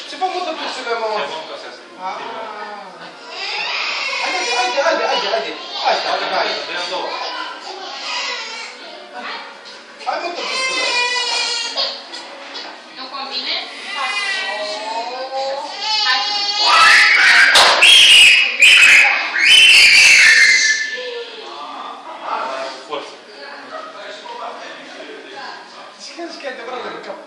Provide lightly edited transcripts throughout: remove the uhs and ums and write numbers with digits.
Ce v-am mutat pixurile, mama? Haide. Dă-i-am două. Hai mutat pixurile. Nu convine? Forță. Zici că e adevărat în cap.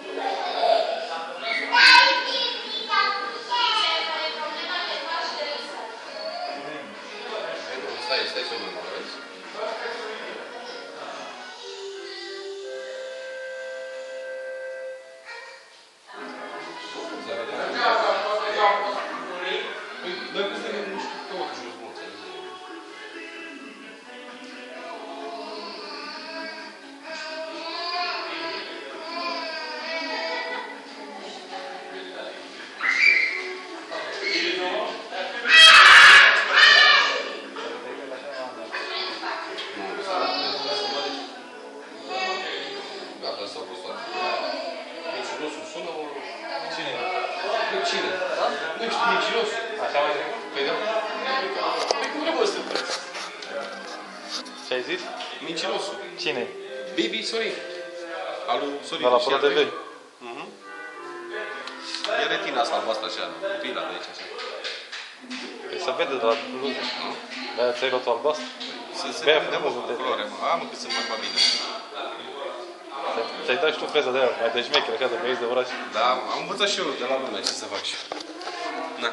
Stai să mă vezi. Noi că suntem, nu știu, tot jos mulți. Gata, s-au pus toate. Mincinosul sună o... Cine e? Cine? Nu știu, mincinosul. Așa mai trecut? Păi da. Păi cum trebuie să faci? Ce ai zis? Mincinosul. Cine e? Bibi Sorin. Al lui Sorin. De la Pro TV. E retina asta albastră așa, pila de aici așa. Păi se vede de la bluză. De-aia ți-ai luat-o albastră? Să se Bea vede, mă, frumos, cu culoare, mă. Am cât sunt mai bine. Ți-ai dat și tu freza de aia, mai de șmecher, așa de băieți de oraș. Da, am învățat și eu de la lumea ce să fac și eu. Na.